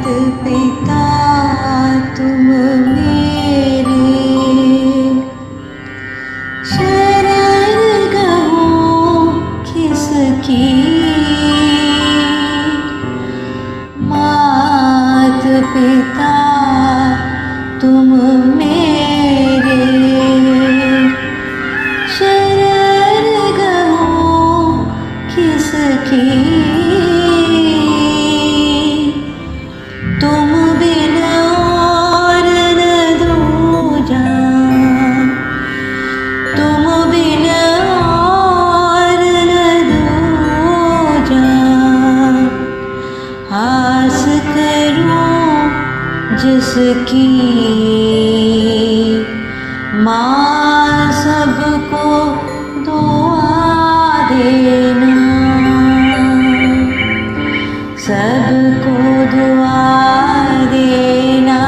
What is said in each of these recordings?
पिता तुम मेरे, शरण गहूँ किसकी, मात पिता तुम मेरे, शरण गहूँ किसकी, तुम बिन और न दूजा, तुम बिन और न दूजा, आस करूं जिसकी, माँ सबको दुआ देना, सबको दुआ देना,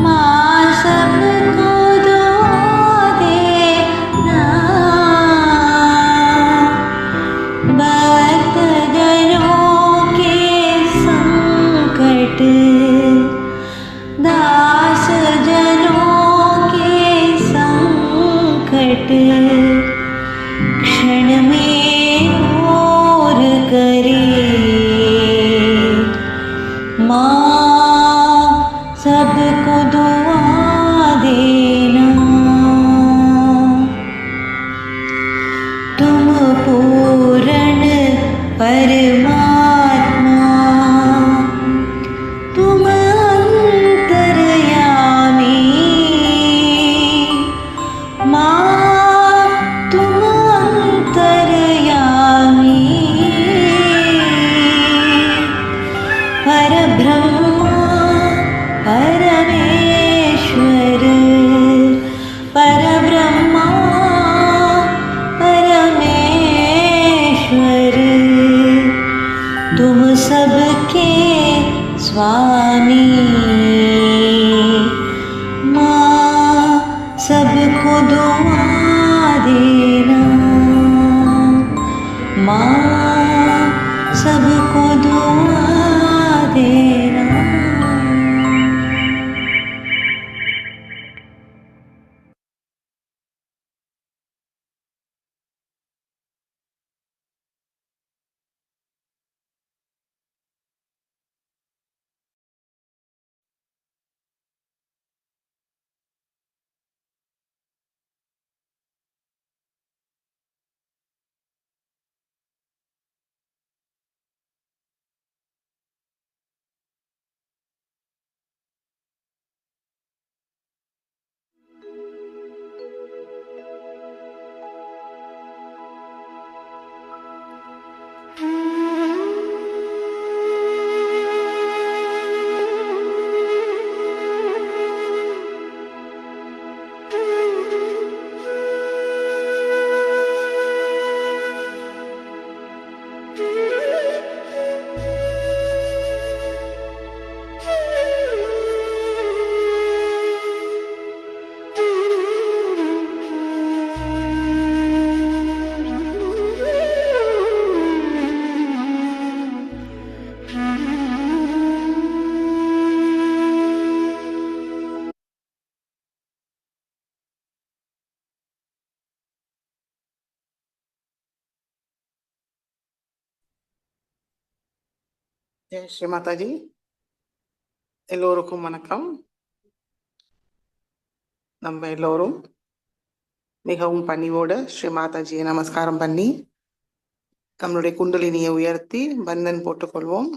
माँ सबको दुआ देना, भक्त जनों के संकट, दास जनों के संकट, क्षण में दूर करे, माँ सबको दुआ देना, तुम पूर्ण परमात्मा, तुम अंतर्यामी, माँ तुम अंतर्यामी, परब्रह्मा परमेश्वर, परब्रह्मा परमेश्वर, तुम सबके स्वामी, माँ सबको दुआ देना, माँ सबको दुआ देना। ஜெய் ஸ்ரீ மாதாஜி. எல்லோருக்கும் வணக்கம். நம்ம எல்லோரும் மிகவும் பணிவோட ஸ்ரீ மாதாஜியை நமஸ்காரம் பண்ணி நம்மளுடைய குண்டலினியை உயர்த்தி பந்தன் போட்டுக்கொள்வோம்.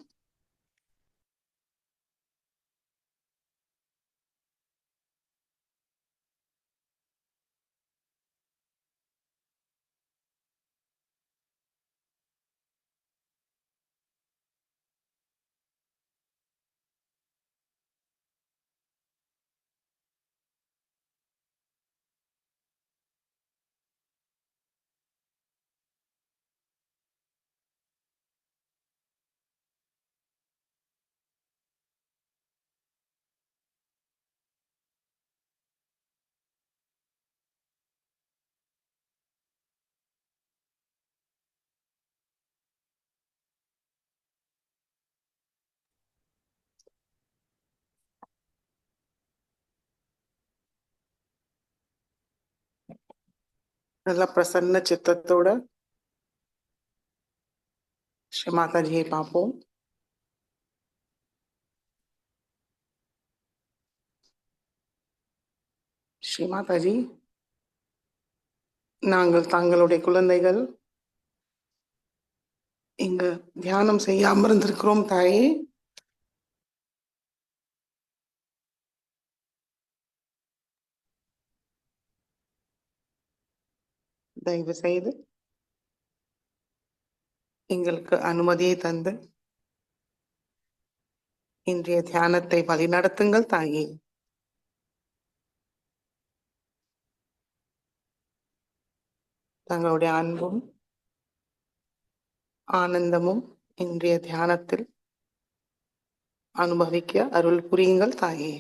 நல்ல பிரசன்ன சித்தத்தோட ஸ்ரீ மாதாஜியை பார்ப்போம். ஸ்ரீ மாதாஜி, நாங்கள் தங்களுடைய குழந்தைகள் இங்கு தியானம் செய்ய அமர்ந்திருக்கிறோம் தாயே. தயவு செய்து எங்களுக்கு அனுமதியை தந்து இன்றைய தியானத்தை வழிநடத்துங்கள் தாயே. தங்களுடைய அன்பும் ஆனந்தமும் இன்றைய தியானத்தில் அனுபவிக்க அருள் புரியுங்கள் தாயே.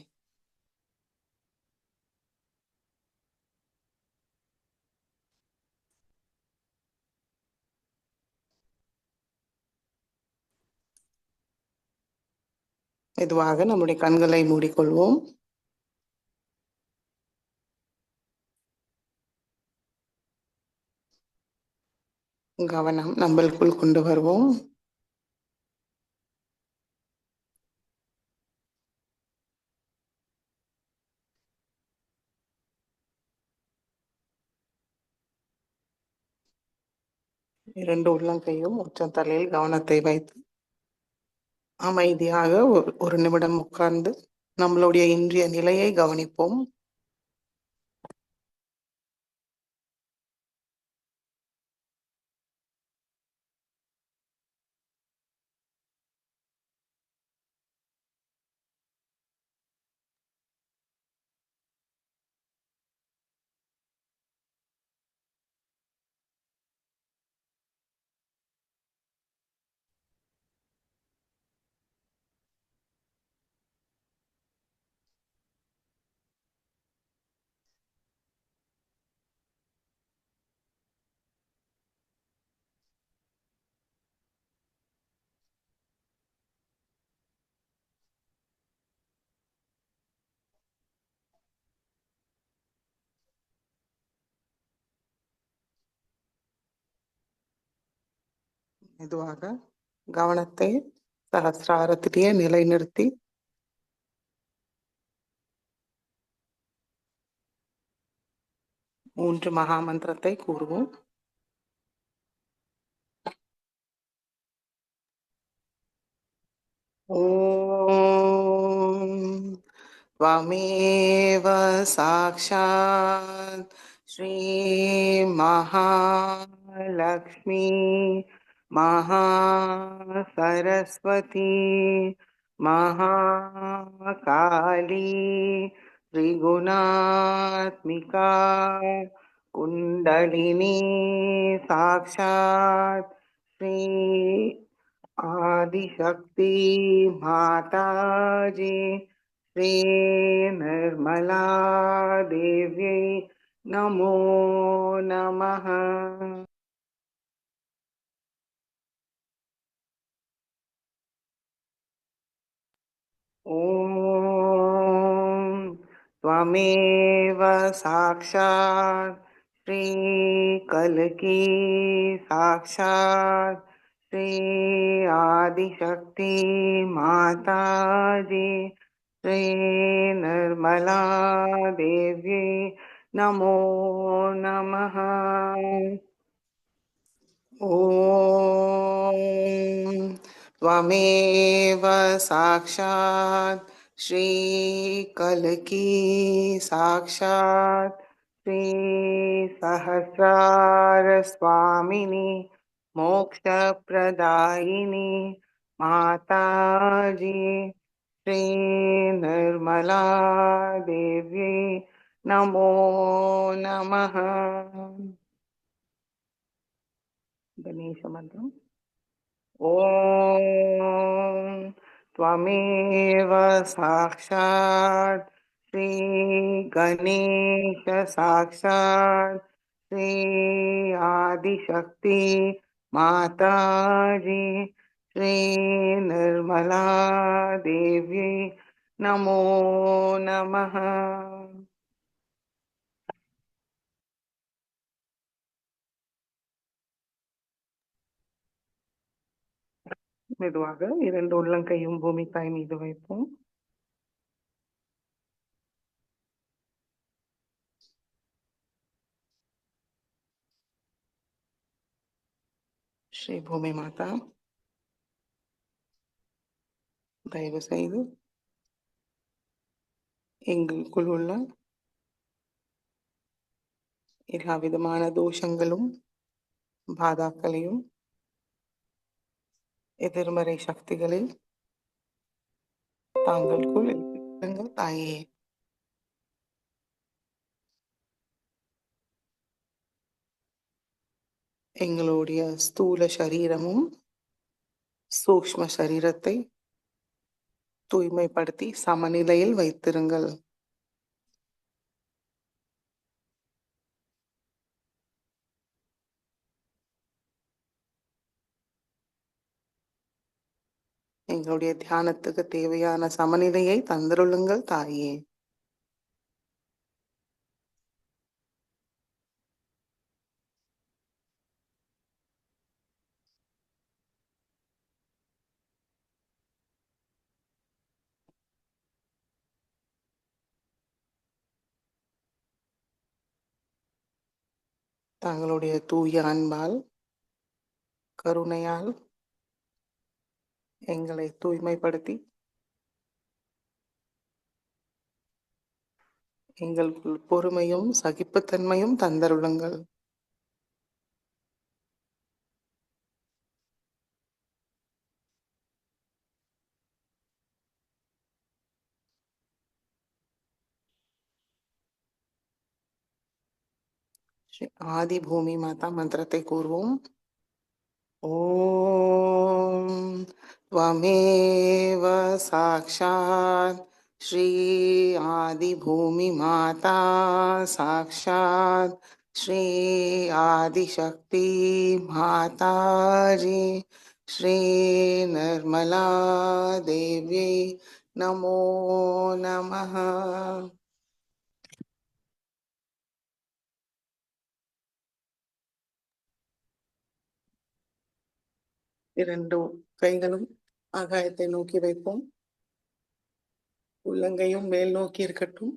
மெதுவாக நம்முடைய கண்களை மூடிக்கொள்வோம். கவனம் நம்மளுக்குள் கொண்டு வருவோம். இரண்டு உள்ளங்கையும் உச்சந்தலையில் கவனத்தை வைத்து அமைதியாக ஒரு நிமிடம் உட்கார்ந்து நம்மளுடைய இன்றைய நிலையை கவனிப்போம். மெதுவாக கவனத்தை சகசிராரத்திலேயே நிலைநிறுத்தி மூன்று மகா மந்திரத்தை கூறுவோம். ஓம் त्वमेव साक्षात् श्री महालक्ष्मी महासरस्वती महाकाली त्रिगुणात्मिका कुण्डलिनी साक्षात् श्री आदिशक्ति माताजी श्री निर्मला देव्यै नमो नमः. ॐ त्वमेव साक्षात् श्रीकल्की साक्षात् श्री आदिशक्ति माताजी श्री निर्मला देव्यै नमो नमः. ॐ त्वमेव साक्षात् श्रीकल्की साक्षात् श्री सहस्रारस्वामिनी मोक्षप्रदायिनी माताजी श्री निर्मला देव्यै नमो नमः. गणेश मंत्रम. ॐ त्वमेव साक्षात् श्री गणेश साक्षात् श्री आदिशक्ति माताजी श्री निर्मला देव्यै नमो नमः. மெதுவாக 2 உள்ளங்கையும் பூமி தாய் மீது வைப்போம். ஸ்ரீ பூமி மாதா, தயவு செய்து எங்களுக்குள் உள்ள எல்லா விதமான தோஷங்களும் பாதாக்களையும் எதிர்மறை சக்திகளை தாங்களுக்குள் இருங்கள் தாயே. எங்களுடைய ஸ்தூல சரீரமும் சூக்ஷ்ம சரீரத்தை தூய்மைப்படுத்தி சமநிலையில் வைத்திருங்கள். எங்களுடைய தியானத்துக்கு தேவையான சமநிலையை தந்திருளுங்கள் தாயே. தங்களுடைய தூய அன்பால் கருணையால் எங்களை தூய்மைப்படுத்தி எங்களுக்குள் பொறுமையும் சகிப்புத்தன்மையும் தந்தருளுங்கள். ஸ்ரீ ஆதி பூமி மாதா மந்திரத்தை கூறுவோம். ஓம் त्वमेव साक्षात् श्री आदिभूमि माता साक्षात् श्री आदिशक्ति माताजी श्री निर्मला देवी नमो नमः. இரண்டு கைகளும் ஆகாயத்தை நோக்கி வைப்போம். உள்ளங்கையும் மேல் நோக்கி இருக்கட்டும்.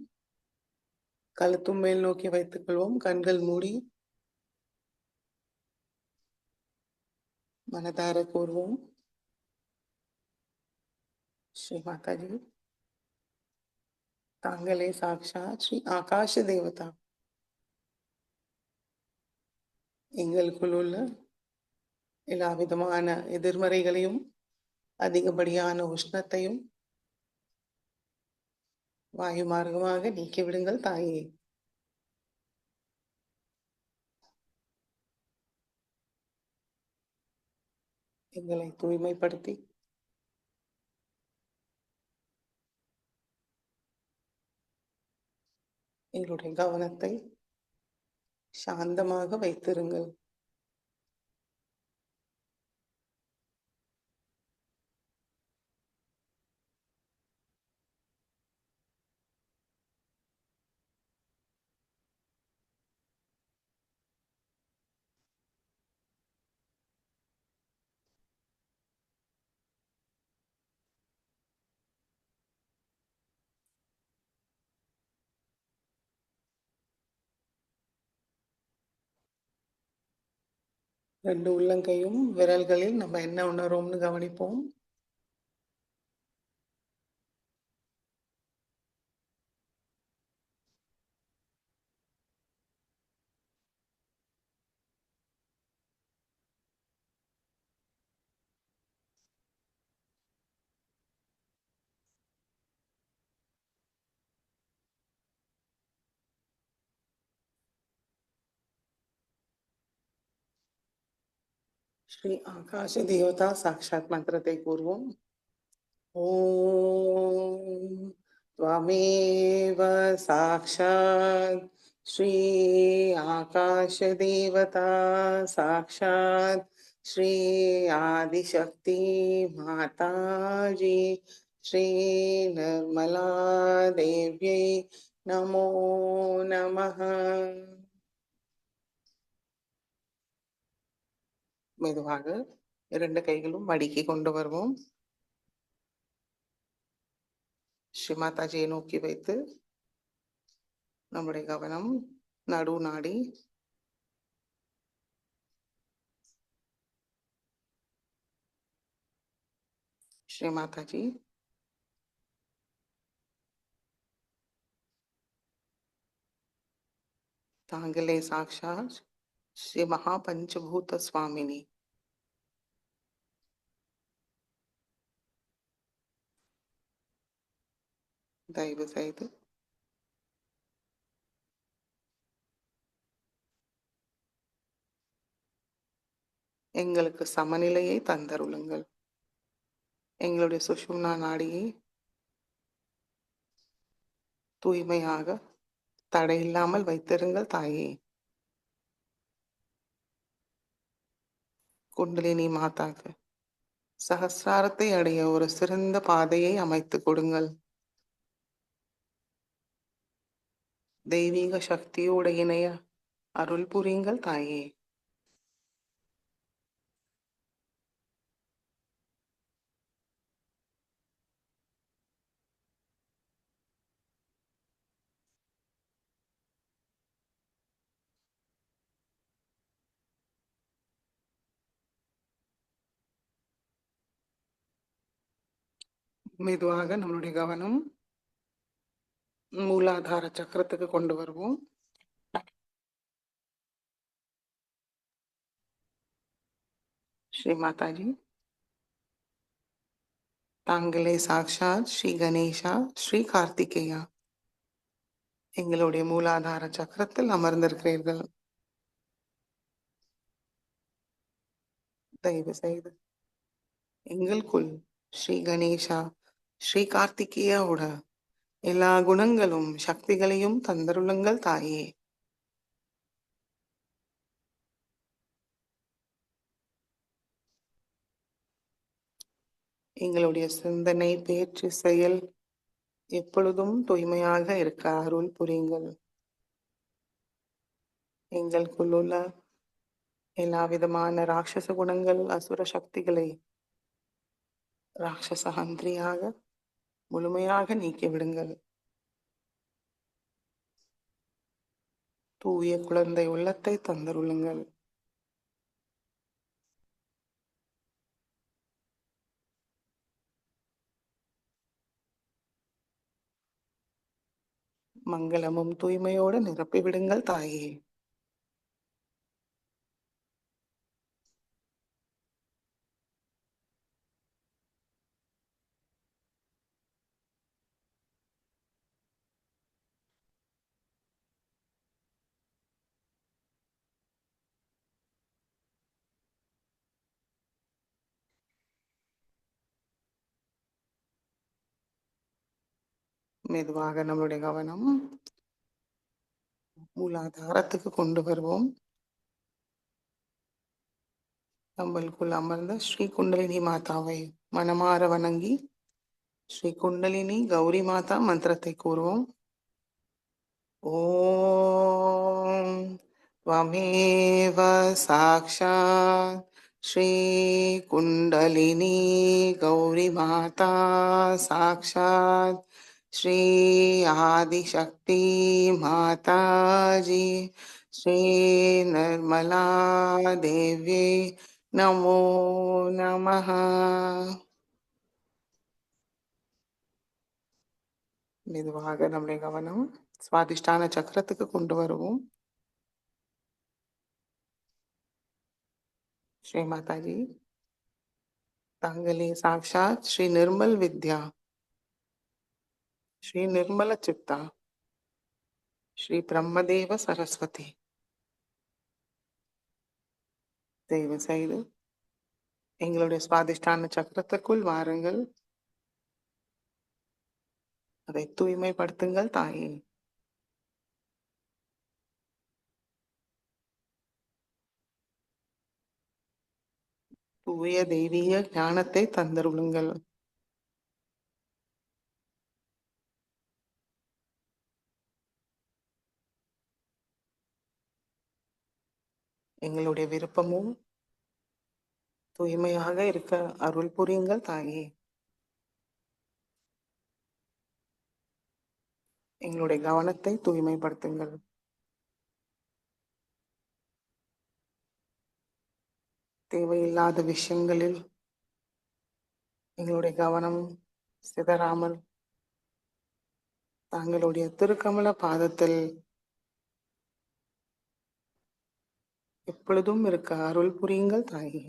கழுத்தும் மேல் நோக்கி வைத்துக் கொள்வோம். கண்கள் மூடி மனதார கூறுவோம். ஸ்ரீ மாதாஜி, தாங்களே சாக்ஷாத் ஸ்ரீ ஆகாஷ தேவதா. எங்களுக்குள் உள்ள எல்லா விதமான எதிர்மறைகளையும் அதிகப்படியான உஷ்ணத்தையும் வாயு மார்க்கமாக நீக்கிவிடுங்கள் தாயே. எங்களை தூய்மைப்படுத்தி எங்களுடைய கவனத்தை சாந்தமாக வைத்திருங்கள். ரெண்டு உள்ளங்கையும் விரல்களில் நம்ம என்ன உணர்வோம்னு கவனிப்போம். ஸ்ரீ ஆகாஷ தேவதா சாக்ஷாத் மந்திரத்தை கூறுவோம். ஓம் त्वमेव साक्षात् श्री आकाश देवता साक्षात् श्री आदिशक्ति माताजी श्री निर्मला देव्यै नमो नमः. மெதுவாக இரண்டு கைகளும் மடிக்கி கொண்டு வருவோம். ஸ்ரீ மாதாஜியை நோக்கி வைத்து நம்முடைய கவனம் நடு நாடி, ஸ்ரீ மாதாஜி தாங்களே சாக்ஷாத் ஸ்ரீ மகா பஞ்சபூத சுவாமினி. தயவு செய்து எங்களுக்கு சமநிலையை தந்தருளுங்கள். எங்களுடைய சுஷும்னா நாடியை தூய்மையாக தடையில்லாமல் வைத்திருங்கள் தாயே. குண்டலினி மாதாக்கு சகசிராரத்தை அடைய ஒரு சிறந்த பாதையை அமைத்து கொடுங்கள். தெய்வீக சக்தியோடு இணைய அருள் புரியுங்கள் தாயே. மெதுவாக நம்மளுடைய கவனம் மூலாதார சக்கரத்துக்கு கொண்டு வருவோம். ஸ்ரீ மாதாஜி தாங்களே சாக்ஷாத் ஸ்ரீ கணேஷா ஸ்ரீ கார்த்திகேயா எங்களுடைய மூலாதார சக்கரத்தில் அமர்ந்திருக்கிறீர்கள். தயவு செய்து எங்களுக்குள் ஸ்ரீ கணேஷா ஸ்ரீ கார்த்திகேயாவோட எல்லா குணங்களும் சக்திகளையும் தந்தருளுங்கள் தாயே. எங்களுடைய சிந்தனை பேச்சு செயல் எப்பொழுதும் தூய்மையாக இருக்க அருள் புரியுங்கள். எங்களுக்குள் உள்ள எல்லா விதமான ராட்சச குணங்கள் அசுர சக்திகளை ராட்சச ஹந்திரியாக முழுமையாக நீக்கிவிடுங்கள். தூய குழந்தை உள்ளத்தை தந்தருளுங்கள். மங்களமும் தூய்மையோடு நிரப்பிவிடுங்கள் தாயே. மெதுவாக நம்முடைய கவனம் மூலாதாரத்துக்கு கொண்டு வருவோம். நம்மளுக்குள் அமர்ந்த ஸ்ரீ குண்டலினி மாதாவை மனமாற வணங்கி ஸ்ரீ குண்டலினி கௌரி மாதா மந்திரத்தை கூறுவோம். ஓம் त्वमेव साक्षात् श्री कुण्डलिनी गौरी माता साक्षात् श्री आदिशक्ति माताजी श्री निर्मला देव्यै नमो नमः. மெதுவாக நம்முடைய கவனம் சுவாதிஷ்டான சக்கரத்துக்கு கொண்டு வருவோம். ஸ்ரீ மாதாஜி தாங்களே சாக்ஷாத் ஸ்ரீ நிர்மல் வித்யா ஸ்ரீ நிர்மல சித்தா ஸ்ரீ பிரம்மதேவ சரஸ்வதி தயவு செய்து எங்களுடைய சுவாதிஷ்டான சக்கரத்துக்குள் வாருங்கள். அதை தூய்மைப்படுத்துங்கள் தாயே. தூய தெய்வீக ஞானத்தை தந்தருளுங்கள். எங்களுடைய விருப்பமும் தூய்மையாக இருக்க அருள் புரியுங்கள் தாயே. எங்களுடைய கவனத்தை தூய்மைப்படுத்துங்கள். தேவையில்லாத விஷயங்களில் எங்களுடைய கவனம் சிதறாமல் தங்களுடைய திருக்கமல பாதத்தில் எப்பொழுதும் இருக்க அருள் புரியுங்கள் தாயே.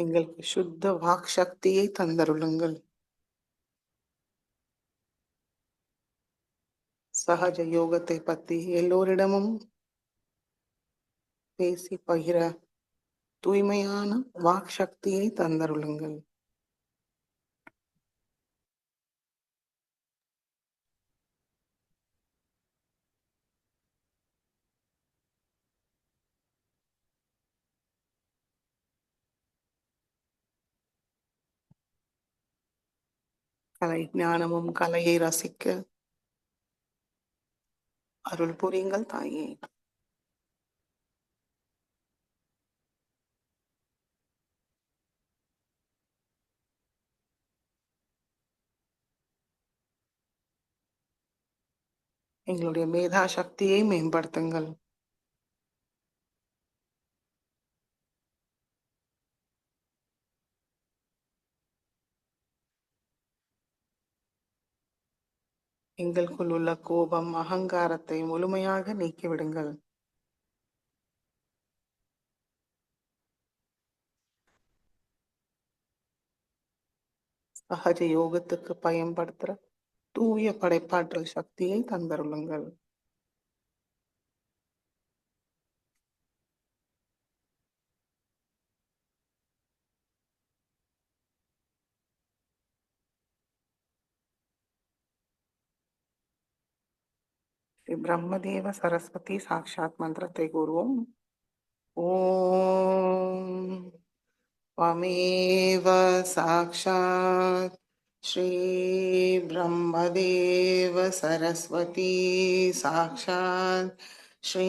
எங்களுக்கு சுத்த வாக் சக்தியை தந்தருளுங்கள். சஹஜ யோகத்தை பற்றி எல்லோரிடமும் பேசி பகிர தூய்மையான வாக் சக்தியை தந்தருளுங்கள். கலை ஞானமும் கலையை ரசிக்க அருள் புரியுங்கள் தாயே. எங்களுடைய மேதா சக்தியை மேம்படுத்துங்கள். எங்களுக்குள் உள்ள கோபம் அகங்காரத்தை முழுமையாக நீக்கிவிடுங்கள். சஹஜ யோகத்துக்கு பயன்படுத்துற தூய படைப்பாற்றல் சக்தியை தந்தருளுங்கள். ஸ்ரீ பிரம்மதேவ சரஸ்வதி சாக்ஷாத் மந்திரத்தை கூறுவோம். ஓம் त्वमेव साक्षात् श्री ब्रह्मदेव सरस्वती साक्षात् श्री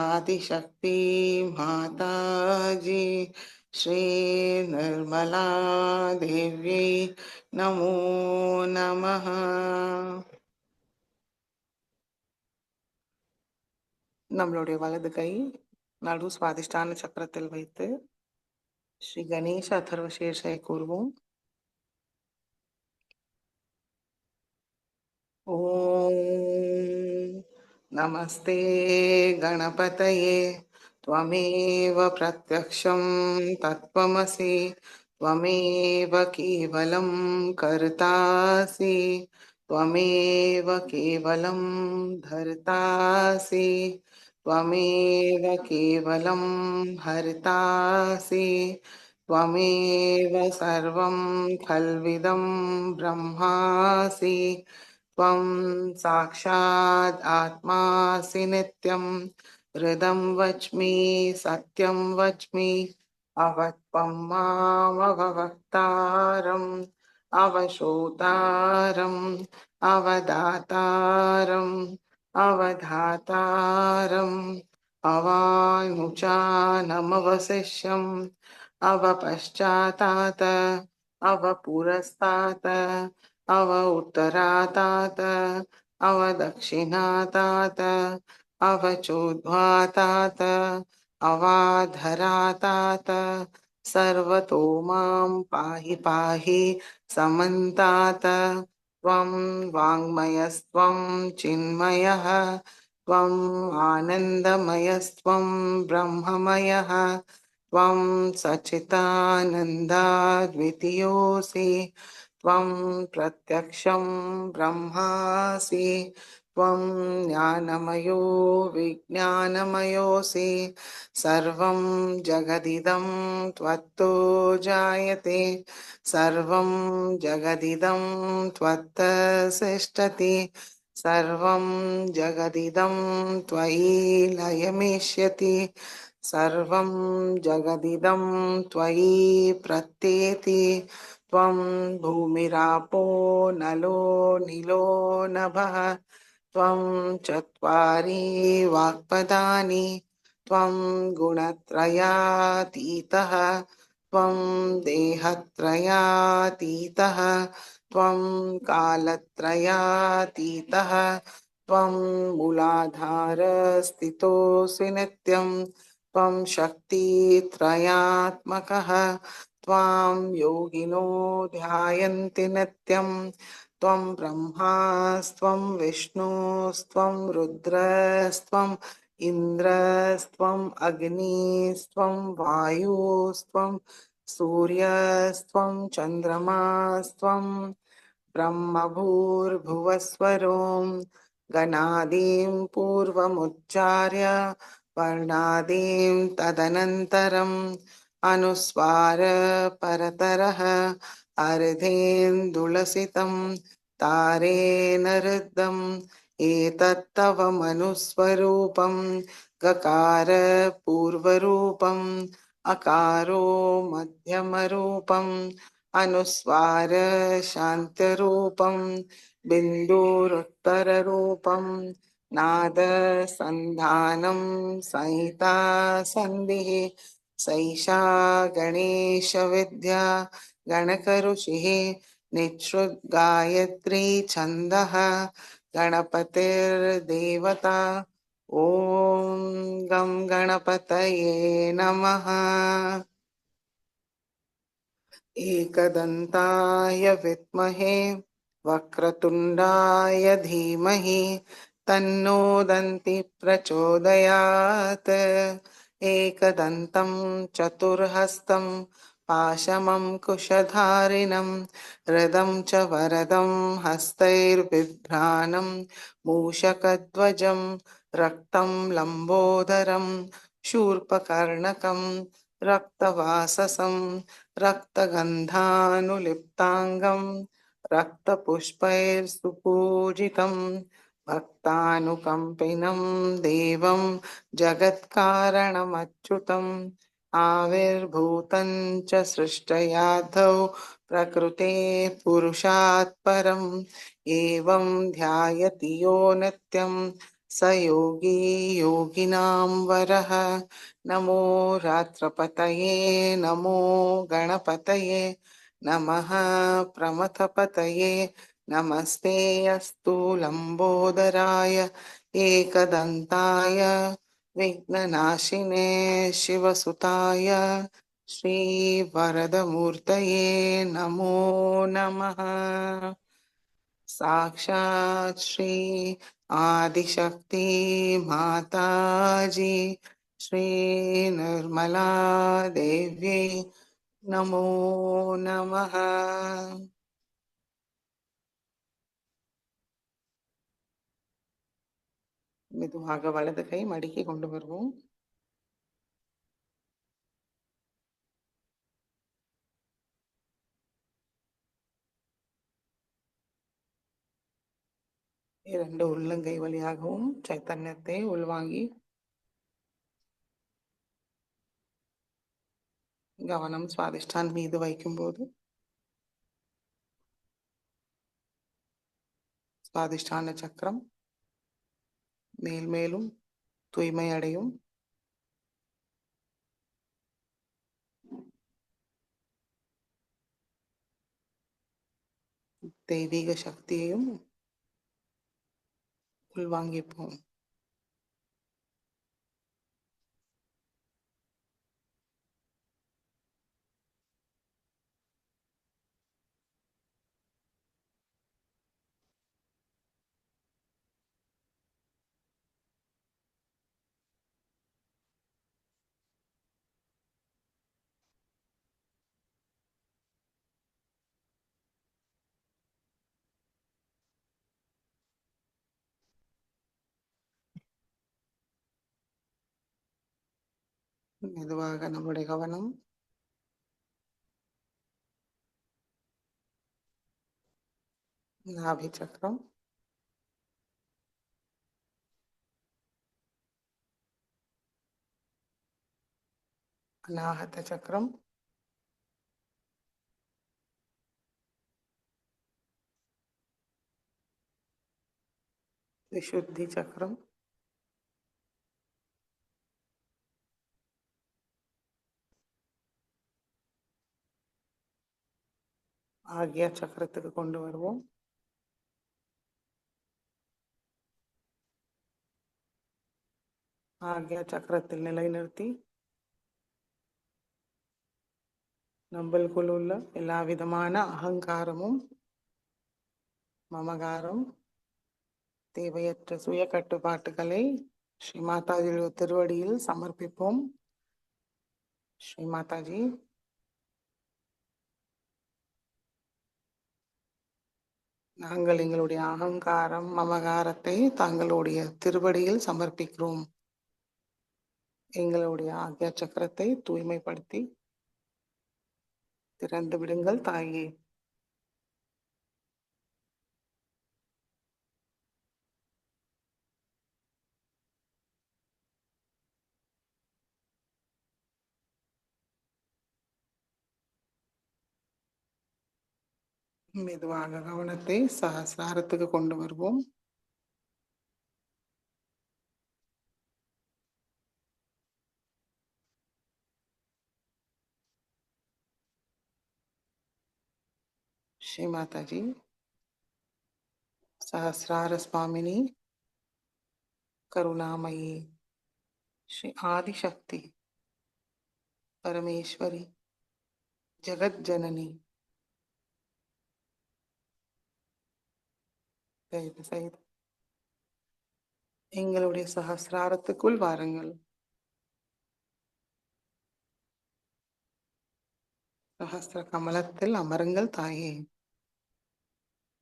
आदिशक्ति माताजी श्री निर्मला देव्यै नमो नमः. நம்மளுடைய வலது கை நடு சுவாதிஷ்டான சக்கரத்தில் வைத்து ஸ்ரீ கணேச அதர்வசேஷை கூறுவோம். ஓம் நமஸ்தே கணபதயே त्वमेव प्रत्यक्षं तत्त्वमसि त्वमेव केवलं कर्तासि त्वमेव केवलं धर्तासि त्वमेव केवलं हर्तासि त्वमेव सर्वं खल्विदं ब्रह्मासि त्वं साक्षात् आत्मासि नित्यं हृदं वच्मि सत्यं वच्मि अवत्वं मामवक्तारम् अवशोतारम् अवदातारम् अवधातारम् अवानुचानमवशिष्यम् अवपश्चातात अवपुरस्तात् अव उत्तरातात अवदक्षिणातात अवचोद्ध्वातात अवाधरातात सर्वतो मां पाहि पाहि समन्तात् त्वं वाङ्मयस्त्वं चिन्मयः त्वम् आनन्दमयस्त्वं ब्रह्ममयः त्वं सच्चिदानन्दाद्वितीयोऽसि त्वं प्रत्यक्षं ब्रह्मासि त्वं ज्ञानमयो विज्ञानमयोऽसि सर्वं जगदिदं त्वत्तो जायते सर्वं जगदिदं त्वत्तसिष्ठति सर्वं जगदिदं त्वयि लयमिष्यति सर्वं जगदिदं त्वयि प्रत्येति त्वं भूमिरापो नलो नीलो नभः त्वं चत्वारि वाक्पदानि त्वं गुणत्रयातीतः त्वं देहत्रयातीतः त्वं कालत्रयातीतः त्वं मूलाधारस्थितोऽसि नित्यं त्वं शक्तित्रयात्मकः त्वां योगिनो ध्यायन्ति नित्यं त्वं ब्रह्मास्त्वं विष्णुस्त्वं रुद्रस्त्वम् इन्द्रस्त्वम् अग्निस्त्वं वायुस्त्वं सूर्यस्त्वं चन्द्रमास्त्वं ब्रह्मभूर्भुवस्वरों गणादीं पूर्वमुच्चार्य वर्णादीं तदनन्तरम् अनुस्वार परतरः अर्धेन्दुलसितं तारेण रुद्धम् एतत्तव मनुस्वरूपं गकार पूर्वरूपम् अकारो मध्यमरूपम् अनुस्वार शान्तरूपं बिन्दुरुत्तररूपं नाद सन्धानं संहिता सन्धिः सैषा गणेशविद्या गणकऋषिः निःसृद्गायत्री छन्दः गणपतिर्देवता ॐ गं गणपतये नमः। एकदन्ताय विद्महे वक्रतुण्डाय धीमहि तन्नो दन्ति प्रचोदयात् एकदन्तं चतुर्हस्तं पाशमङ्कुशधारिणं हृदं च वरदं हस्तैर्बिभ्राणं मूषकध्वजं रक्तं लम्बोदरं शूर्पकर्णकं रक्तवाससं रक्तगन्धानुलिप्ताङ्गं रक्तपुष्पैर्सुपूजितं भक्तानुकम्पिनं देवं जगत्कारणमच्युतम् आविर्भूतं च सृष्टयाधौ प्रकृते पुरुषात् परम् एवं ध्यायति यो नित्यं स योगी योगिनां वरः। नमो रात्रपतये नमो गणपतये नमः प्रमथपतये नमस्ते अस्तु लम्बोदराय एकदन्ताय विघ्ननाशिने शिवसुताय श्रीवरदमूर्तये नमो नमः। साक्षात् श्री आदिशक्ति माताजी श्री निर्मला देव्यै नमो नमः। மெதுவாக வலது கை மடிக்கி கொண்டு வருவோம். இரண்டு உள்ளங்கை வழியாகவும் சைத்தன்யத்தை உள்வாங்கி கவனம் சுவாதிஷ்டான் மீது வைக்கும்போது சுவாதிஷ்டான சக்கரம் மேல் மேலும் தூய்மை அடையும். தெய்வீக சக்தியையும் உள்வாங்கிப்போம். மெதுவாக நம்முடைய கவனம் நாபி சக்கரம், அநாகத சக்கரம், विशुद्धि चक्रम, ஆக்யா சக்கரத்துக்கு கொண்டு வருவோம். ஆக்யா சக்கரத்தில் நிலைநிறுத்தி நம்மளுக்குள் உள்ள எல்லா விதமான அகங்காரமும், மமகாரம், தேவையற்ற சுய கட்டுப்பாட்டுகளை ஸ்ரீ மாதாஜியுடைய திருவடியில் சமர்ப்பிப்போம். ஸ்ரீ மாதாஜி, நாங்கள் எங்களுடைய அகங்காரம், மமகாரத்தை தங்களுடைய திருவடியில் சமர்ப்பிக்கிறோம். எங்களுடைய ஆக்யா சக்கரத்தை தூய்மைப்படுத்தி திறந்து விடுங்கள் தாயே. மெதுவாக கவனத்தை சஹஸ்ராரத்துக்கு கொண்டு வருவோம். श्री माता जी, सहस्रार स्वामिनी, करुणामयी, श्री आदिशक्ति, परमेश्वरी, जगत जननी, எங்களுடைய சஹஸ்ராரத்துக்குள் வாருங்கள். சஹஸ்ர கமலத்தில் அமருங்கள் தாயே.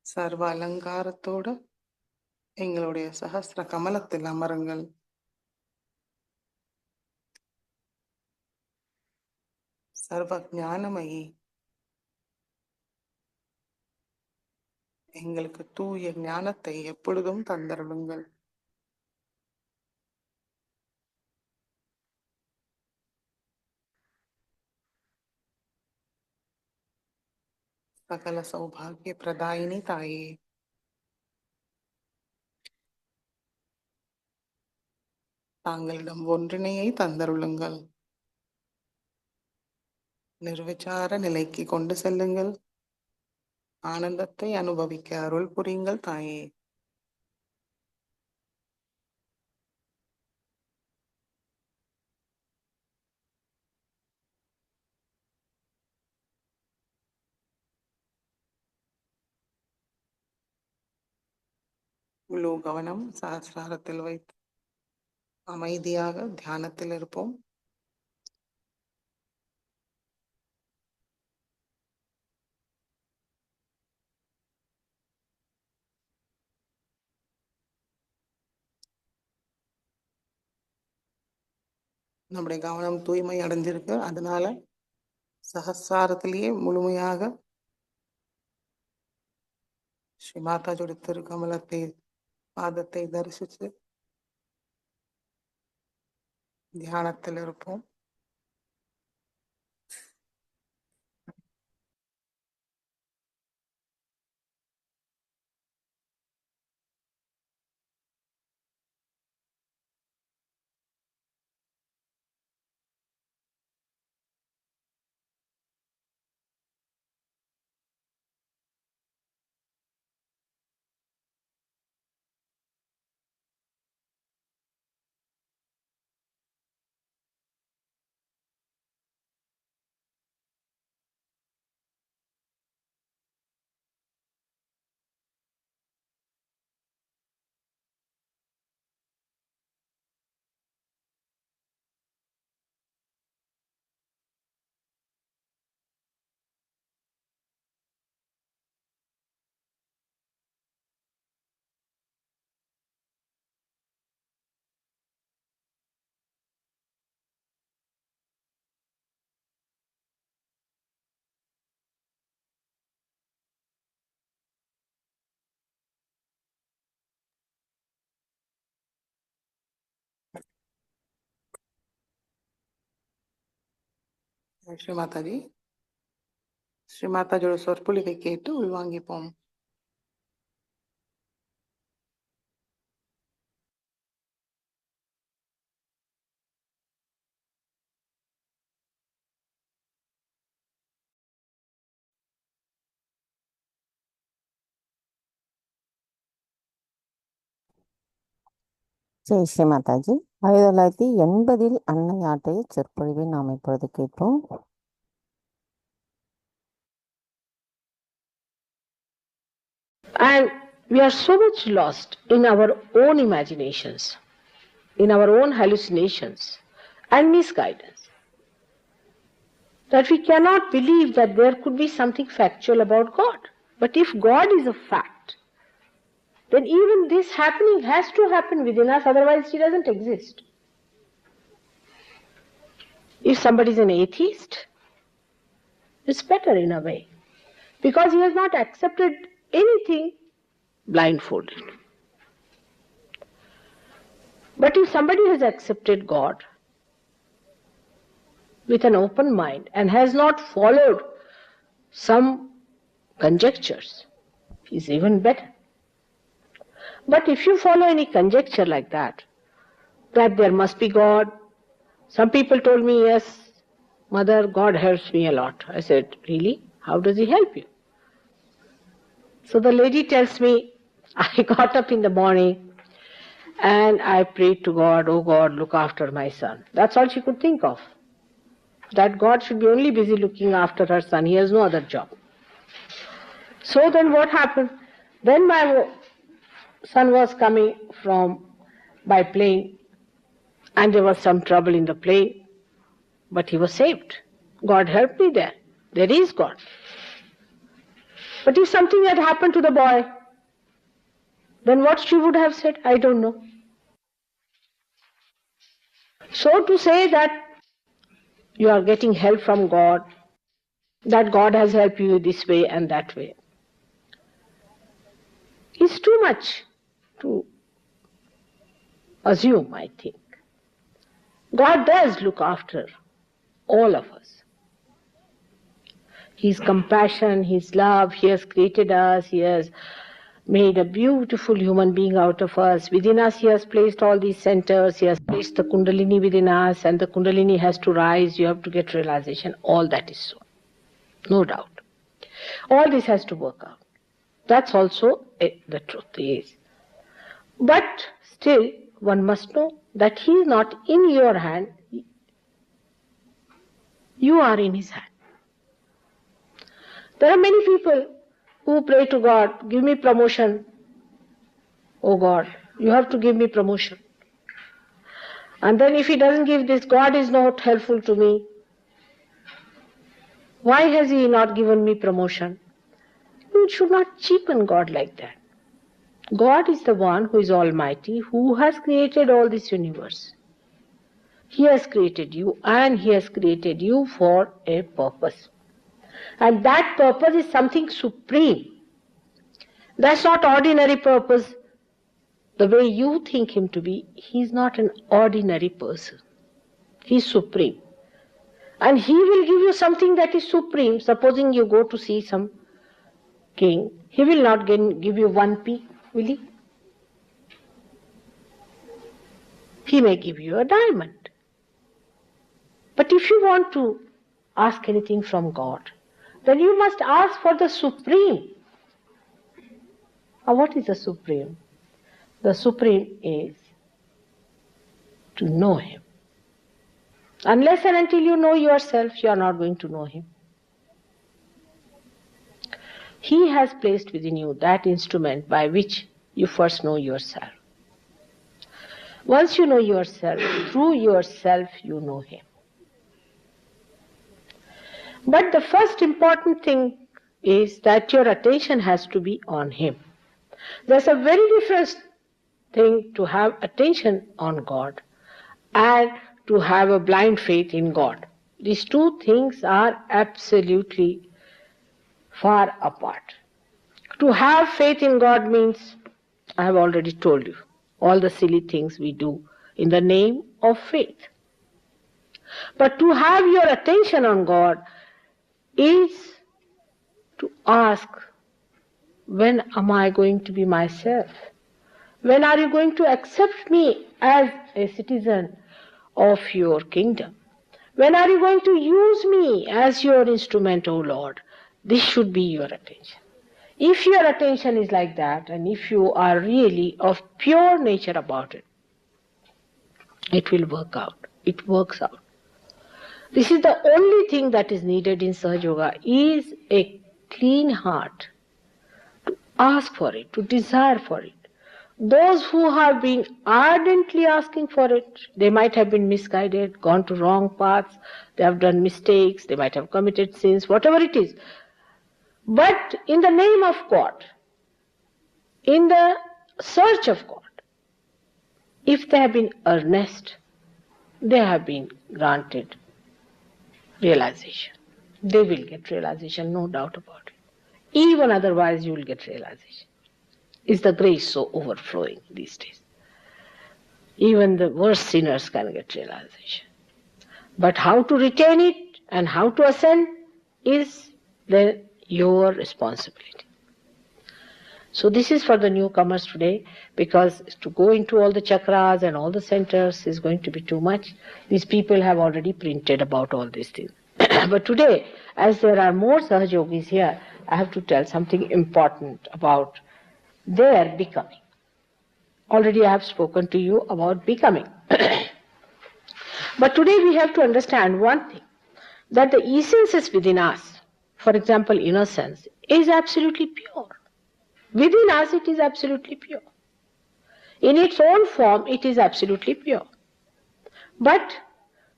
சர்வ அலங்காரத்தோடு எங்களுடைய சஹஸ்ர கமலத்தில் அமருங்கள். சர்வ ஞானமயி, எங்களுக்கு தூய ஞானத்தை எப்பொழுதும் தந்தருளுங்கள். சகல சௌபாகிய பிரதாயினி தாயே, தாங்களிடம் ஒன்றினையை தந்தருளுங்கள். நிர்விச்சார நிலைக்கு கொண்டு செல்லுங்கள். ஆனந்தத்தை அனுபவிக்க அருள் புரியுங்கள் தாயே. முழு கவனம் சஹஸ்ராரத்தில் வைத்து அமைதியாக தியானத்தில் இருப்போம். நம்முடைய கவனம் தூய்மை அடைஞ்சிருக்கு. அதனால சஹஸ்ராரத்திலேயே முழுமையாக ஸ்ரீ மாதாஜோட திருக்கமலத்தை பாதத்தை தரிசித்து தியானத்தில் இருப்போம். ஸ்ரீ மாதாஜி, ஸ்ரீ மாதாஜோட சொற்பொழிவை கேட்டு உள்வாங்கிப்போம். ஜெய் ஸ்ரீ மாதாஜி. 1980 அன்னை ஆற்றிய சொற்பொழிவை நாம் இப்பொழுது கேட்போம். And we are so much lost in our own imaginations, in our own hallucinations and misguidance, that we cannot believe that there could be something factual about God. But if God is a fact, then even this happening has to happen within us, otherwise He doesn't exist. If somebody is an atheist, it's better in a way, because he has not accepted anything blindfolded. But if somebody has accepted God with an open mind and has not followed some conjectures, is even better. But if you follow any conjecture like that there must be God. Some people told me, yes, Mother, God helps me a lot. I said, really? How does He help you? So the lady tells me, I got up in the morning and I prayed to God, oh God, look after my son. That's all she could think of. That God should be only busy looking after her son. He has no other job. So then what happened? Then my son was coming by plane, and there was some trouble in the plane, but he was saved. God helped me there. There is God. But if something had happened to the boy, then what she would have said, I don't know. So to say that you are getting help from God, that God has helped you this way and that way, is too much to assume, I think. God does look after all of us. His compassion, His love, He has created us, He has made a beautiful human being out of us. Within us He has placed all these centers, He has placed the Kundalini within us, and the Kundalini has to rise, you have to get realization. All that is so. No doubt. All this has to work out. That's also the truth is. But still, one must know that He is not in your hand, you are in His hand. There are many people who pray to God, give me promotion. Oh God, you have to give me promotion. And then if He doesn't give this, God is not helpful to me. Why has He not given me promotion? You should not cheapen God like that. God is the one who is almighty, who has created all this universe. He has created you, and He has created you for a purpose. And that purpose is something supreme. That's not ordinary purpose. The way you think Him to be, He is not an ordinary person. He is supreme. And He will give you something that is supreme. Supposing you go to see some king, He will not give you 1 pea, will He? He may give you a diamond. But if you want to ask anything from God, then you must ask for the supreme. What is the supreme? The supreme is to know Him. Unless and until you know yourself, you are not going to know Him. He has placed within you that instrument by which you first know yourself. Once you know yourself, through yourself you know Him. But the first important thing is that your attention has to be on Him. There's a very different thing to have attention on God and to have a blind faith in God. These two things are absolutely far apart. To have faith in God means, I have already told you, all the silly things we do in the name of faith. But to have your attention on God is to ask, when am I going to be myself? When are you going to accept me as a citizen of your kingdom? When are you going to use me as your instrument, O Lord? This should be your attention. If your attention is like that, and if you are really of pure nature about it, It will work out. It works out. This is the only thing that is needed in Sahaj Yoga, is a clean heart to ask for it, to desire for it. Those who have been ardently asking for it, they might have been misguided, gone to wrong paths, they have done mistakes, they might have committed sins, whatever it is. But in the name of God, in the search of God, if they have been earnest, they have been granted realization. They will get realization, no doubt about it. Even otherwise, you will get realization. Is the grace so overflowing these days? Even the worst sinners can get realization. But how to retain it and how to ascend is then your responsibility. So this is for the newcomers today, because to go into all the chakras and all the centers is going to be too much. These people have already printed about all these things. But today, as there are more Sahaj Yogis here, I have to tell something important about their becoming. Already I have spoken to you about becoming. But today we have to understand one thing, that the essence is within us. For example, innocence is absolutely pure. Within us it is absolutely pure. In its own form it is absolutely pure. But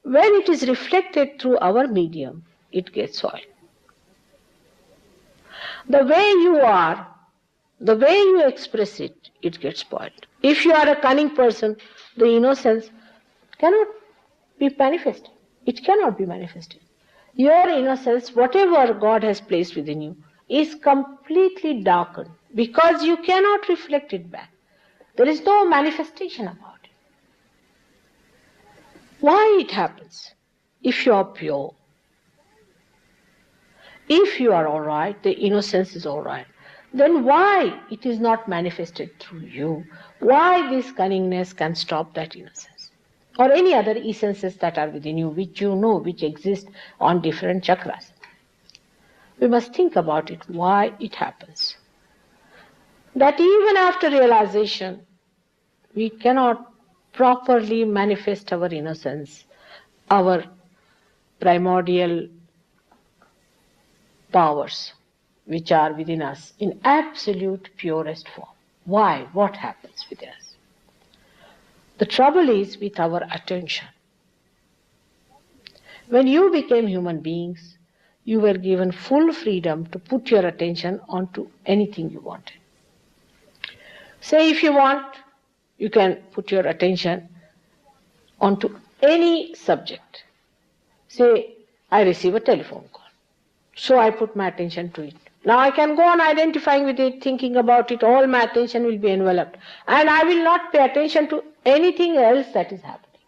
when it is reflected through our medium, it gets soiled. The way you are, the way you express it, it gets spoiled. If you are a cunning person, the innocence cannot be manifested. It cannot be manifested. Your innocence, whatever God has placed within you, is completely darkened because you cannot reflect it back. There is no manifestation about it. Why it happens? If you are pure, if you are all right, the innocence is all right, then why it is not manifested through you? Why this cunningness can stop that innocence? Or any other essences that are within you, which you know, which exist on different chakras. We must think about it, why it happens. That even after realization, we cannot properly manifest our innocence, our primordial powers which are within us in absolute purest form. Why? What happens with us? The trouble is with our attention. When you became human beings, you were given full freedom to put your attention onto anything you wanted. Say if you want, you can put your attention onto any subject. Say, I receive a telephone call. So I put my attention to it. Now I can go on identifying with it, thinking about it, all my attention will be enveloped. And I will not pay attention to anything else that is happening.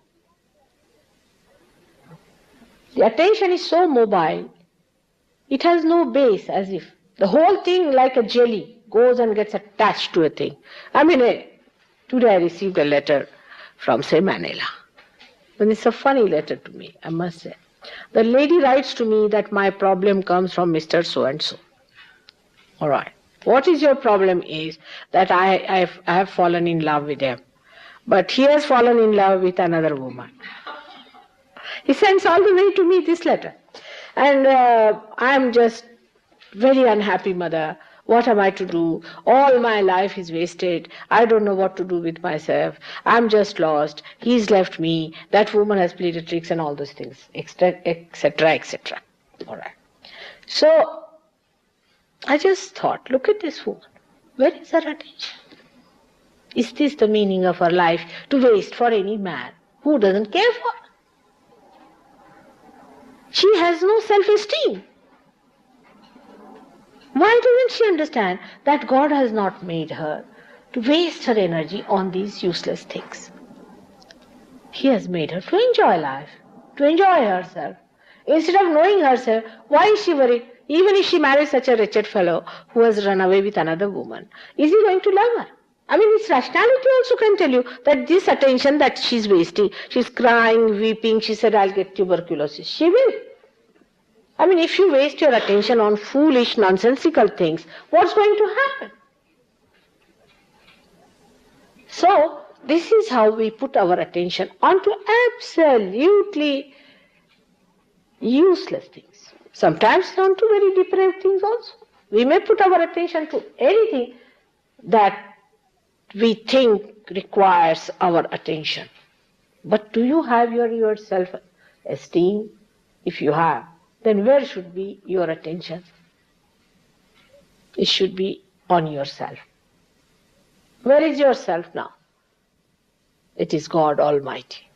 The attention is so mobile, it has no base, as if the whole thing, like a jelly, goes and gets attached to a thing. Today I received a letter from, say, Manila. And it's a funny letter to me, I must say. The lady writes to me that my problem comes from Mr. So-and-so. All right. What is your problem is that I have fallen in love with him. But he has fallen in love with another woman. He sends all the way to me this letter. And I am just very unhappy, mother. What am I to do? All my life is wasted. I don't know what to do with myself. I'm just lost. He's left me. That woman has played tricks and all those things, etc., etc. All right. So I just thought, look at this woman. Where is her attention? Is this the meaning of her life, to waste for any man who doesn't care for her? She has no self-esteem. Why doesn't she understand that God has not made her to waste her energy on these useless things? He has made her to enjoy life, to enjoy herself. Instead of knowing herself, why is she worried? Even if she marries such a wretched fellow who has run away with another woman, is he going to love her? Its rationality also can tell you that this attention that she's wasting, she's crying, weeping, she said, I'll get tuberculosis. She will. If you waste your attention on foolish, nonsensical things, what's going to happen? So, this is how we put our attention onto absolutely useless things. Sometimes onto very depraved things also. We may put our attention to anything that we think requires our attention. But do you have your self-esteem? If you have, then where should be your attention? It should be on yourself. Where is yourself now? It is God Almighty.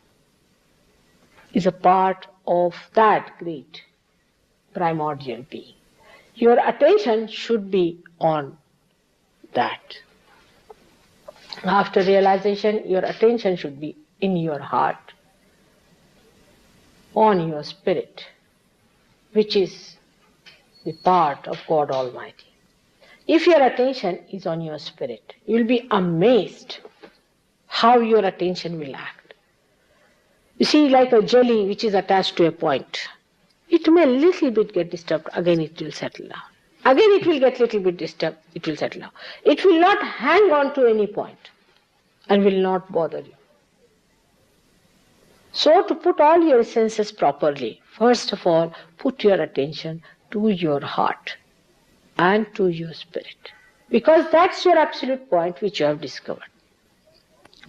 Is a part of that great primordial being. Your attention should be on that. After realization, your attention should be in your heart, on your spirit, which is the part of God Almighty. If your attention is on your spirit, you will be amazed how your attention will act. You see, like a jelly which is attached to a point, it may little bit get disturbed, again it will settle down. Again it will get little bit disturbed, it will settle down. It will not hang on to any point and will not bother you. So to put all your senses properly, first of all, put your attention to your heart and to your spirit. Because that's your absolute point which you have discovered.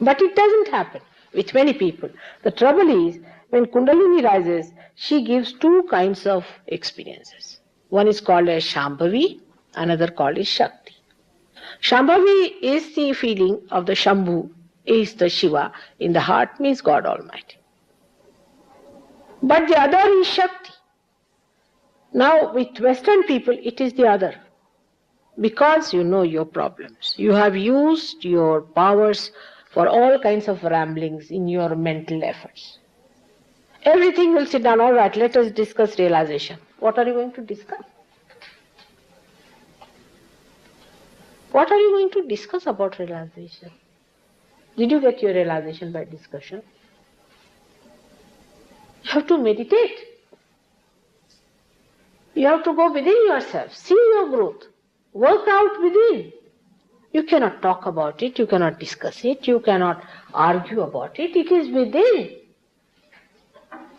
But it doesn't happen with many people. The trouble is, when Kundalini rises, she gives two kinds of experiences. One is called as Shambhavi, another called as Shakti. Shambhavi is the feeling of the Shambhu, is the Shiva in the heart, means God Almighty. But the other is Shakti. Now with Western people it is the other. Because you know your problems. You have used your powers for all kinds of ramblings in your mental efforts. Everything will sit down, all right, let us discuss realization. What are you going to discuss? What are you going to discuss about realization? Did you get your realization by discussion? You have to meditate. You have to go within yourself, see your growth, work out within. You cannot talk about it, you cannot discuss it, you cannot argue about it, it is within.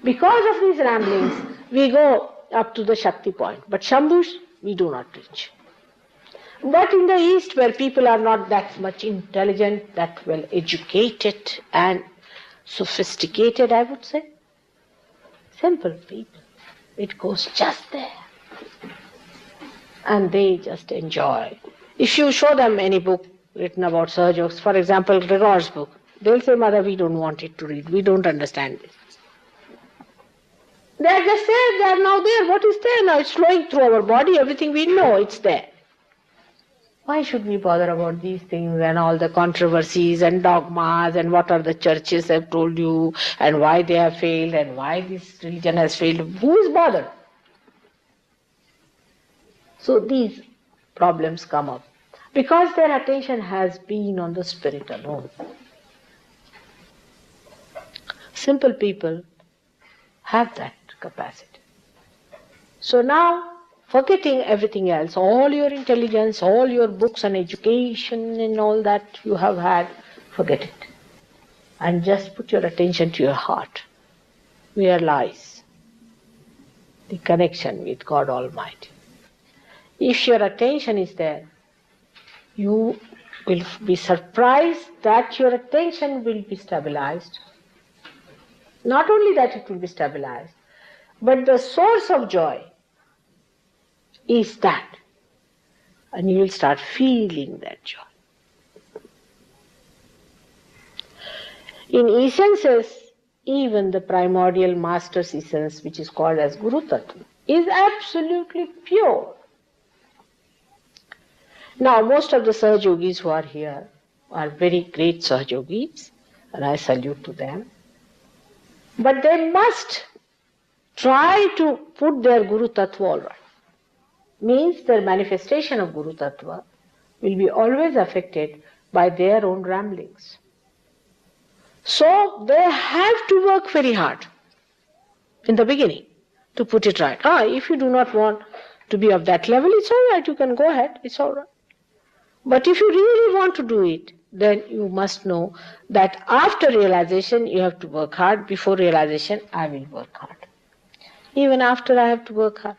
Because of these ramblings, we go up to the Shakti point, but Shambhush we do not reach. But in the East, where people are not that much intelligent, that well educated and sophisticated, I would say, simple people, it goes just there. And they just enjoy. If you show them any book written about Sahajya, for example, Gregor's book, they'll say, Mother, we don't want it to read, we don't understand this. They are just there, they are now there. What is there now? It's flowing through our body, everything we know, it's there. Why should we bother about these things and all the controversies and dogmas and what are the churches have told you and why they have failed and why this religion has failed? Who is bothered? So these problems come up because their attention has been on the spirit alone. Simple people have that capacity. So now, forgetting everything else, all your intelligence, all your books and education and all that you have had, forget it. And just put your attention to your heart, where lies the connection with God Almighty. If your attention is there, you will be surprised that your attention will be stabilized. Not only that it will be stabilized, but the source of joy is that. And you will start feeling that joy. In essences, even the primordial master's essence, which is called as Guru Tattva, is absolutely pure. Now, most of the Sahajogis who are here are very great Sahajogis, and I salute to them. But they must try to put their Guru Tattva all right. Means their manifestation of Guru Tattva will be always affected by their own ramblings. So they have to work very hard in the beginning to put it right. If you do not want to be of that level, it's all right, you can go ahead, it's all right. But if you really want to do it, then you must know that after realization you have to work hard. Before realization, I will work hard. Even after I have to work hard.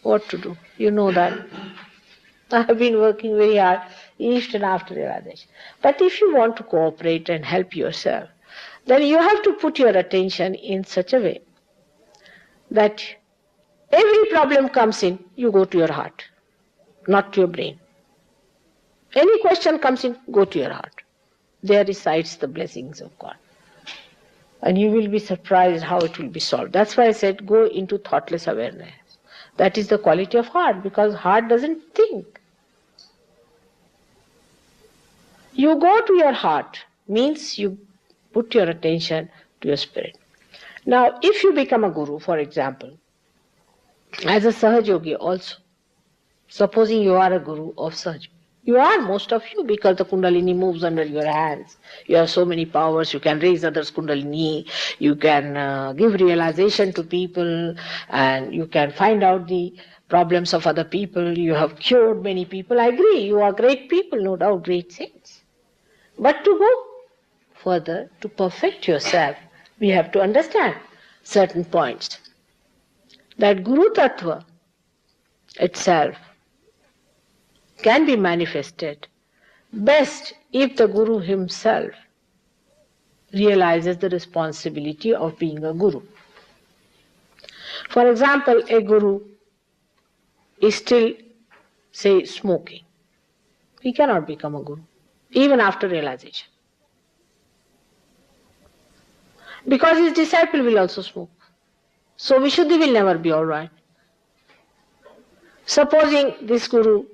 What to do? You know that. I have been working very hard, even after realization. But if you want to cooperate and help yourself, then you have to put your attention in such a way that every problem comes in, you go to your heart, not to your brain. Any question comes in, go to your heart. There resides the blessings of God. And you will be surprised how it will be solved. That's why I said go into thoughtless awareness. That is the quality of heart, because heart doesn't think. You go to your heart means you put your attention to your spirit. Now, if you become a guru, for example, as a Sahaj also, supposing you are a guru of Sahaj, you are, most of you, because the Kundalini moves under your hands. You have so many powers, you can raise others' Kundalini, you can give realization to people, and you can find out the problems of other people. You have cured many people. I agree, you are great people, no doubt, great saints. But to go further, to perfect yourself, we have to understand certain points. That Guru Tattva itself can be manifested best if the Guru himself realizes the responsibility of being a Guru. For example, a Guru is still, say, smoking. He cannot become a Guru, even after realization. Because his disciple will also smoke. So Vishuddhi will never be all right. Supposing this Guru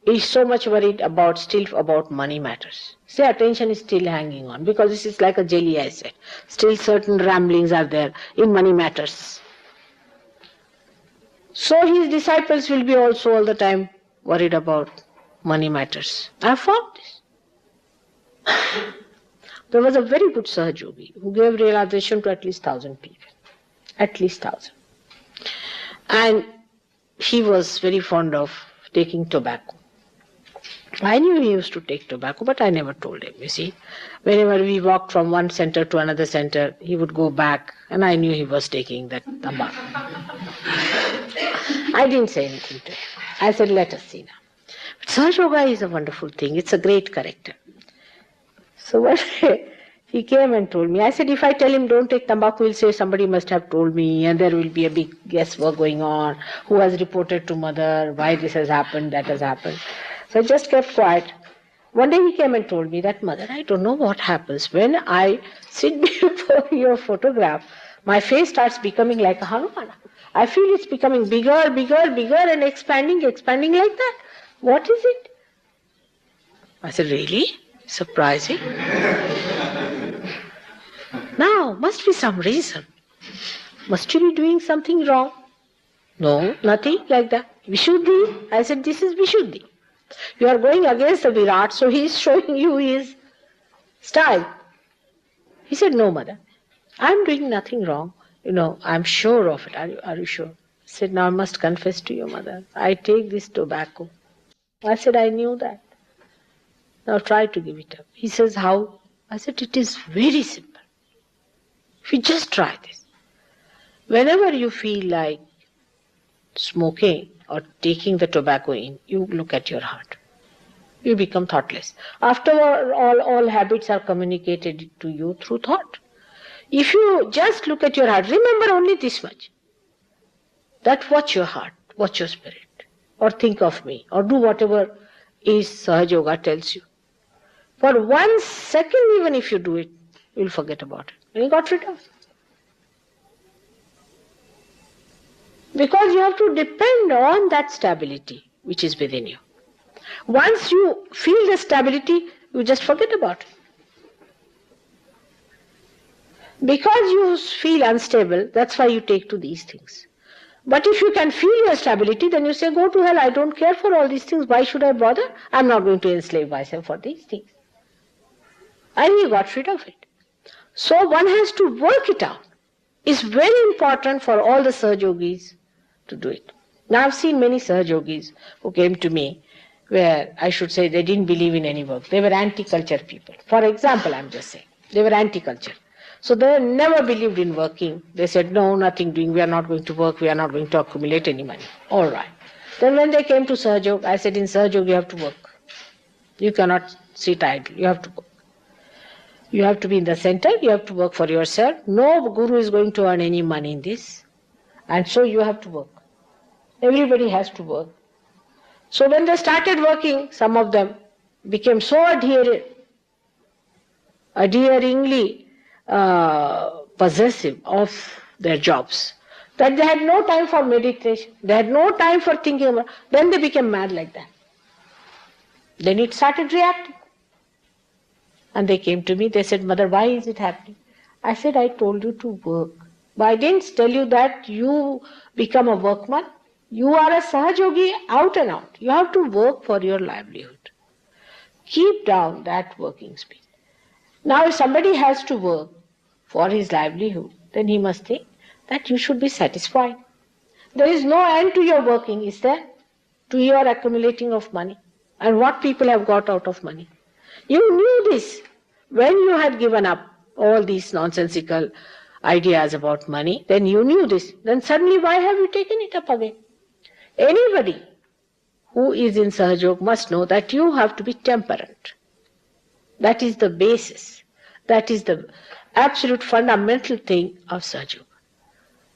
is so much worried about money matters. Say attention is still hanging on, because this is like a jelly, I said. Still certain ramblings are there in money matters. So his disciples will be also all the time worried about money matters. I have found this. There was a very good Sahaj Yogi who gave realization to at least 1,000 people. At least 1,000. And he was very fond of taking tobacco. I knew he used to take tobacco, but I never told him, you see. Whenever we walked from one center to another center, he would go back, and I knew he was taking that tobacco. I didn't say anything to him. I said, let us see now. But Sahaj Yoga is a wonderful thing. It's a great character. So one day, he came and told me. I said, if I tell him don't take tobacco, he'll say somebody must have told me, and there will be a big guesswork going on. Who has reported to mother? Why this has happened, that has happened. So I just kept quiet. One day he came and told me that, Mother, I don't know what happens. When I sit before your photograph, my face starts becoming like a Hanuman. I feel it's becoming bigger, bigger, bigger, and expanding like that. What is it? I said, really? Surprising. Now, must be some reason. Must you be doing something wrong? No, nothing like that. Vishuddhi. I said, this is Vishuddhi. You are going against the Virat, so he is showing you his style. He said, no, Mother, I am doing nothing wrong. I am sure of it. Are you sure? I said, now I must confess to you, Mother. I take this tobacco. I said, I knew that. Now try to give it up. He says, how? I said, it is very simple. If you just try this. Whenever you feel like smoking or taking the tobacco in, you look at your heart. You become thoughtless. After all habits are communicated to you through thought. If you just look at your heart, remember only this much. That watch your heart, watch your spirit, or think of me, or do whatever is Sahaj Yoga tells you. For 1 second, even if you do it, you'll forget about it. And you got rid of it. Because you have to depend on that stability which is within you. Once you feel the stability, you just forget about it. Because you feel unstable, that's why you take to these things. But if you can feel your stability, then you say, go to hell, I don't care for all these things, why should I bother? I'm not going to enslave myself for these things. And he got rid of it. So one has to work it out. It's very important for all the Sahaj Yogis to do it. Now I've seen many Sahaj Yogis who came to me where I should say they didn't believe in any work. They were anti-culture people. For example, I'm just saying, they were anti-culture. So they never believed in working. They said, no, nothing doing, we are not going to work, we are not going to accumulate any money. All right. Then when they came to Sahajog, I said, in Sahajog you have to work. You cannot sit idle, you have to work. You have to be in the center, you have to work for yourself. No guru is going to earn any money in this. And so you have to work. Everybody has to work. So when they started working, some of them became so adheringly possessive of their jobs that they had no time for meditation. They had no time for thinking about. Then they became mad like that. Then it started reacting. And they came to me, they said, Mother, why is it happening? I said, I told you to work. But I didn't tell you that you become a workman. You are a Sahajogi out and out. You have to work for your livelihood. Keep down that working speed. Now if somebody has to work for his livelihood, then he must think that you should be satisfied. There is no end to your working, is there? To your accumulating of money. And what people have got out of money. You knew this when you had given up all these nonsensical ideas about money. Then you knew this. Then suddenly why have you taken it up again? Anybody who is in Sahajog must know that you have to be temperate. That is the basis. That is the absolute fundamental thing of Sahajog.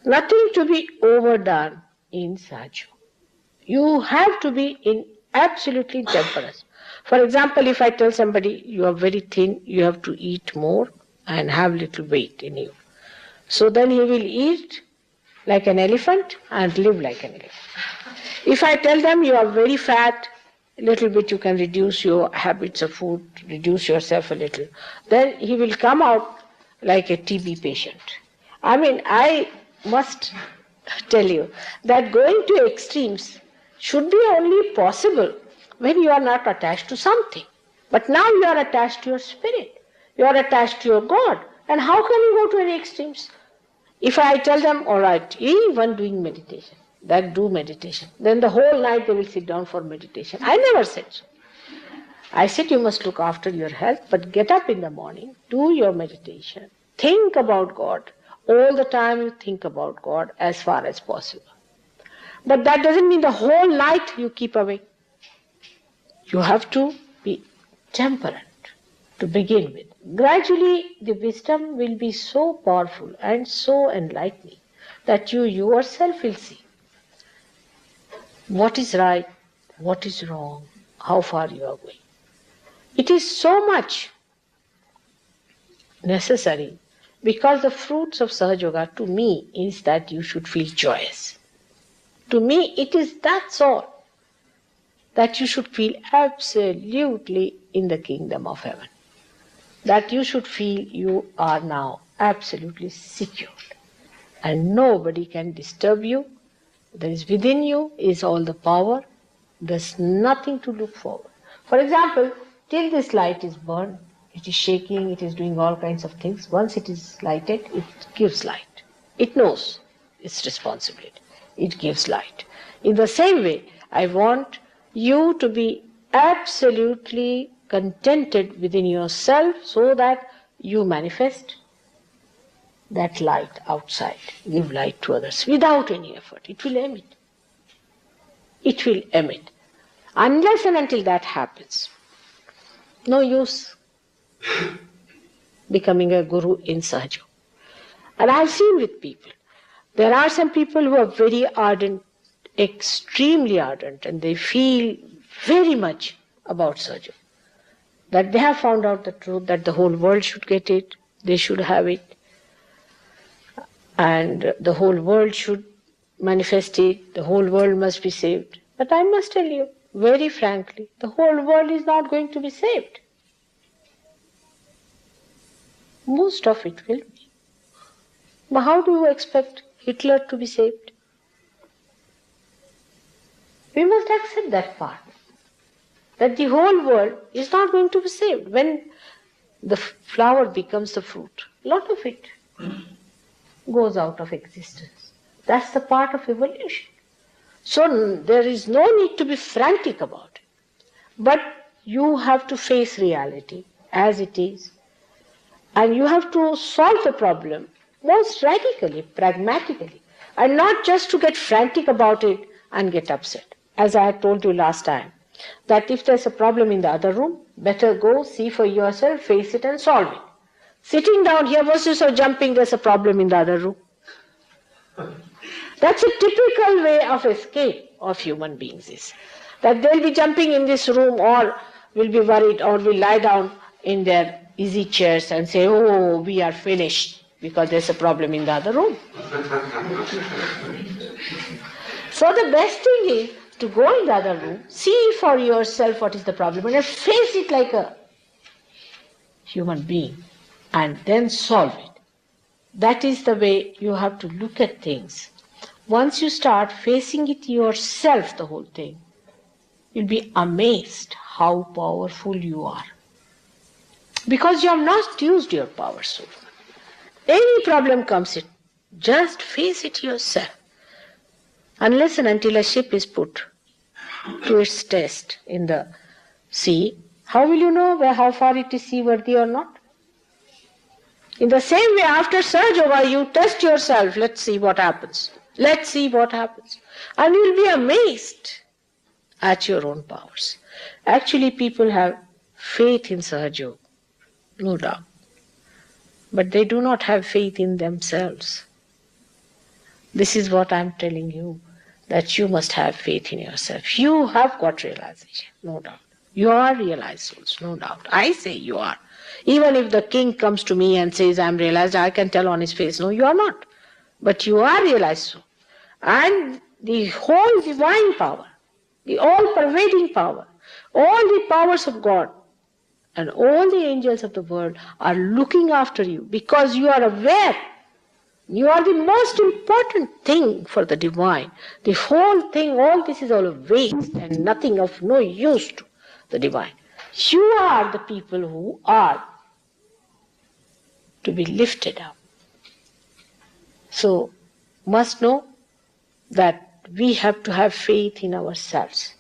Nothing to be overdone in Sahajog. You have to be in absolutely temperance. For example, if I tell somebody you are very thin, you have to eat more and have little weight in you. So then he will eat like an elephant and live like an elephant. If I tell them you are very fat, a little bit you can reduce your habits of food, reduce yourself a little, then he will come out like a TB patient. I mean, I must tell you that going to extremes should be only possible when you are not attached to something. But now you are attached to your spirit. You are attached to your God. And how can you go to any extremes? If I tell them, all right, even doing meditation, that do meditation, then the whole night they will sit down for meditation. I never said so. I said you must look after your health, but get up in the morning, do your meditation, think about God. All the time you think about God as far as possible. But that doesn't mean the whole night you keep awake. You have to be temperate to begin with. Gradually, the wisdom will be so powerful and so enlightening that you yourself will see what is right, what is wrong, how far you are going. It is so much necessary because the fruits of Sahajoga to me is that you should feel joyous. To me, it is that's all. That you should feel absolutely in the kingdom of heaven. That you should feel you are now absolutely secured. And nobody can disturb you. There is within you is all the power. There's nothing to look forward. For example, till this light is burned, it is shaking, it is doing all kinds of things. Once it is lighted, it gives light. It knows its responsibility. It gives light. In the same way, I want you to be absolutely contented within yourself so that you manifest that light outside, give light to others without any effort. It will emit. It will emit. Unless and until that happens, no use becoming a guru in Sahaja. And I've seen with people, there are some people who are very ardent, extremely ardent, and they feel very much about Sahaja. That they have found out the truth, that the whole world should get it, they should have it, and the whole world should manifest it, the whole world must be saved. But I must tell you, very frankly, the whole world is not going to be saved. Most of it will be. But how do you expect Hitler to be saved? We must accept that part. That the whole world is not going to be saved. When the flower becomes the fruit, a lot of it goes out of existence. That's the part of evolution. So there is no need to be frantic about it. But you have to face reality as it is. And you have to solve the problem most radically, pragmatically, and not just to get frantic about it and get upset. As I had told you last time, that if there's a problem in the other room, better go see for yourself, face it and solve it. Sitting down here versus jumping, there's a problem in the other room. That's a typical way of escape of human beings is that they'll be jumping in this room or will be worried or will lie down in their easy chairs and say, oh, we are finished because there's a problem in the other room. So the best thing is to go in the other room, see for yourself what is the problem and face it like a human being and then solve it. That is the way you have to look at things. Once you start facing it yourself, the whole thing, you'll be amazed how powerful you are. Because you have not used your power so far. Any problem comes in, just face it yourself. Unless and until a ship is put to its test in the sea, how will you know how far it is seaworthy or not? In the same way, after Sahajya, you test yourself. Let's see what happens. Let's see what happens. And you'll be amazed at your own powers. Actually, people have faith in Sahajya, no doubt. But they do not have faith in themselves. This is what I'm telling you, that you must have faith in yourself. You have got realization, no doubt. You are realized souls, no doubt. I say you are. Even if the king comes to me and says, I'm realized, I can tell on his face, no, you are not. But you are realized soul. And the whole divine power, the all-pervading power, all the powers of God, and all the angels of the world are looking after you because you are aware. You are the most important thing for the divine. The whole thing, all this is all a waste and nothing of no use to the divine. You are the people who are to be lifted up. So, must know that we have to have faith in ourselves.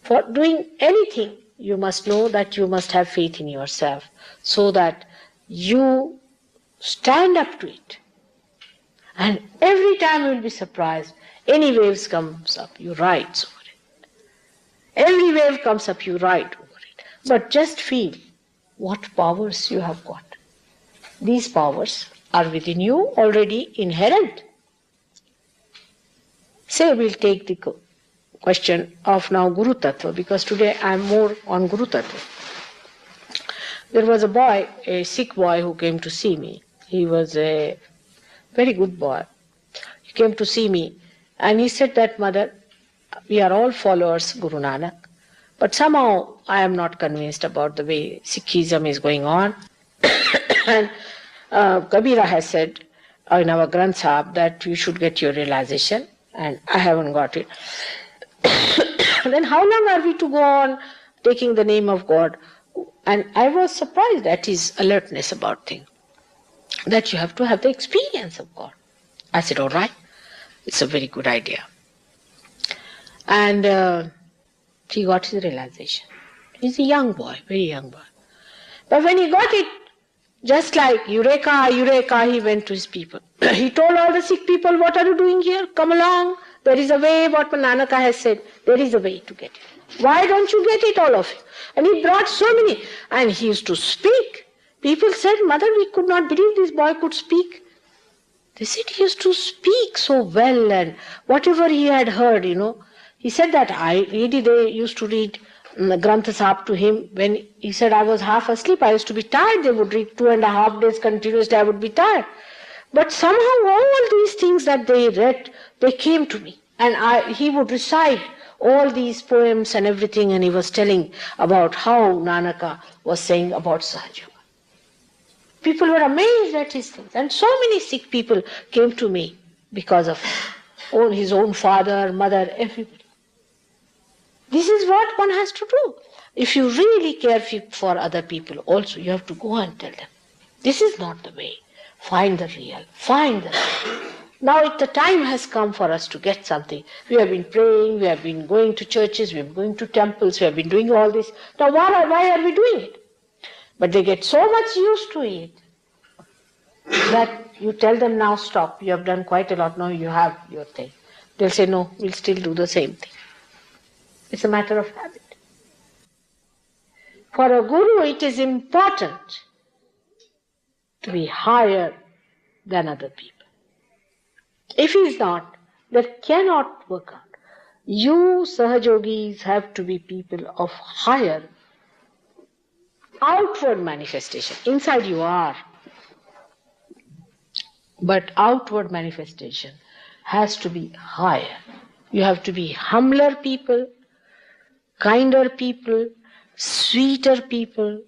For doing anything, you must know that you must have faith in yourself so that you stand up to it. And every time you will be surprised, any waves comes up, you ride over it. Every wave comes up, you ride over it. But just feel what powers you have got. These powers are within you already inherent. Say we'll take the question of now Guru Tattva, because today I am more on Guru Tattva. There was a boy, a Sikh boy who came to see me. He was a very good boy. He came to see me and he said that, Mother, we are all followers Guru Nanak, but somehow I am not convinced about the way Sikhism is going on. And Kabira has said in our Granth Sahib that you should get your realization, and I haven't got it. Then how long are we to go on taking the name of God? And I was surprised at his alertness about things, that you have to have the experience of God. I said, all right, it's a very good idea. And he got his realization. He's a young boy, very young boy. But when he got it, just like Eureka, Eureka, he went to his people. He told all the Sikh people, what are you doing here? Come along. There is a way, what Nanaka has said. There is a way to get it. Why don't you get it, all of you? And he brought so many. And he used to speak. People said, Mother, we could not believe this boy could speak. They said he used to speak so well, and whatever he had heard, He said that they used to read Granth Sahib to him. When he said I was half asleep, I used to be tired. They would read 2.5 days continuously, I would be tired. But somehow all these things that they read, they came to me. And he would recite all these poems and everything, and he was telling about how Nanaka was saying about Sahajya. People were amazed at his things. And so many Sikh people came to me because of his own father, mother, everybody. This is what one has to do. If you really care for other people also, you have to go and tell them, this is not the way. Find the real. Find the real. Now the time has come for us to get something. We have been praying, we have been going to churches, we have been going to temples, we have been doing all this. Now why are we doing it? But they get so much used to it that you tell them now stop, you have done quite a lot, now you have your thing. They'll say no, we'll still do the same thing. It's a matter of habit. For a guru it is important to be higher than other people. If he is not, that cannot work out. You Sahajogis have to be people of higher outward manifestation. Inside you are. But outward manifestation has to be higher. You have to be humbler people, kinder people, sweeter people,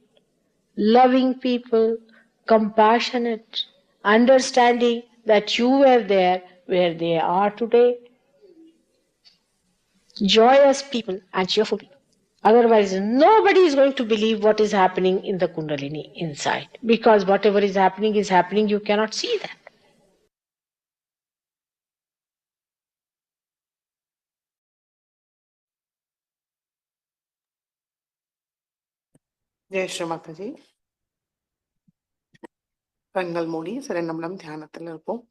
loving people, compassionate, understanding that you were there where they are today, joyous people and cheerful people. Otherwise, nobody is going to believe what is happening in the Kundalini inside. Because whatever is happening, you cannot see that. Jai Sri Mataji. கண்கள் மூடி சில நிமிடம் தியானத்தில் இருப்போம்.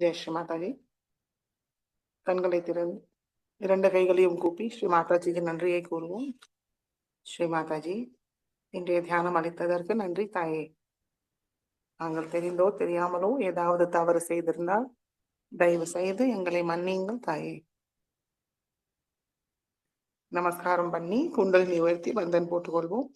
ஜெய் ஸ்ரீ மாதாஜி. கண்களை திறந்து 2 கைகளையும் கூப்பி ஸ்ரீ மாதாஜிக்கு நன்றியை கூறுவோம். ஸ்ரீ மாதாஜி, இன்றைய தியானம் அளித்ததற்கு நன்றி தாயே. நாங்கள் தெரிந்தோ தெரியாமலோ ஏதாவது தவறு செய்திருந்தால் தயவு செய்து எங்களை மன்னியுங்கள் தாயே. நமஸ்காரம் பண்ணி குண்டலினி உயர்த்தி பந்தன் போட்டுக்கொள்வோம்.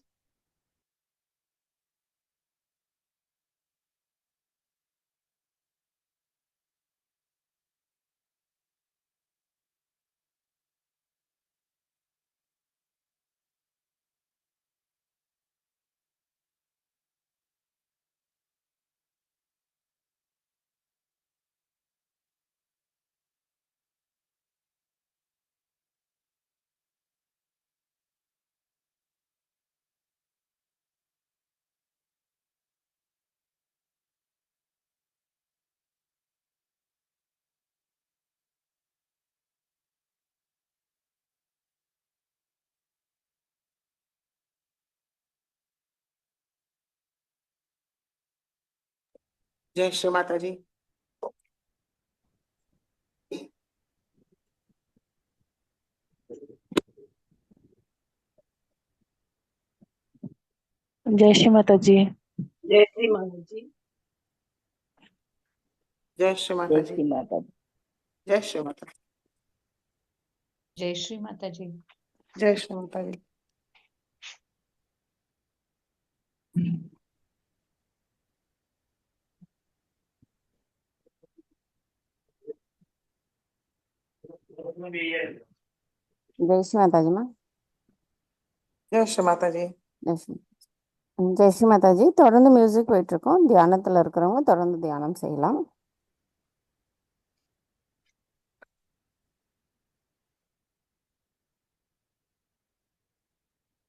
ஜெய் ஸ்ரீ மாதாஜி. जय श्री माता जी। जय श्री माता जी। ஜெய் ஸ்ரீ जय மாதாஜி. श्री माता जी। ஜெய் ஸ்ரீ மாதாஜி. जय श्री माता जी। जय श्री माता जी। जय श्री माता जी मा. जय श्री माता जी. ஜெய் ஸ்ரீ மாதாஜி. தொடர்ந்து மியூசிக் போயிட்டு இருக்கோம். தியானத்தில் இருக்கிறவங்க தொடர்ந்து தியானம் செய்யலாம்.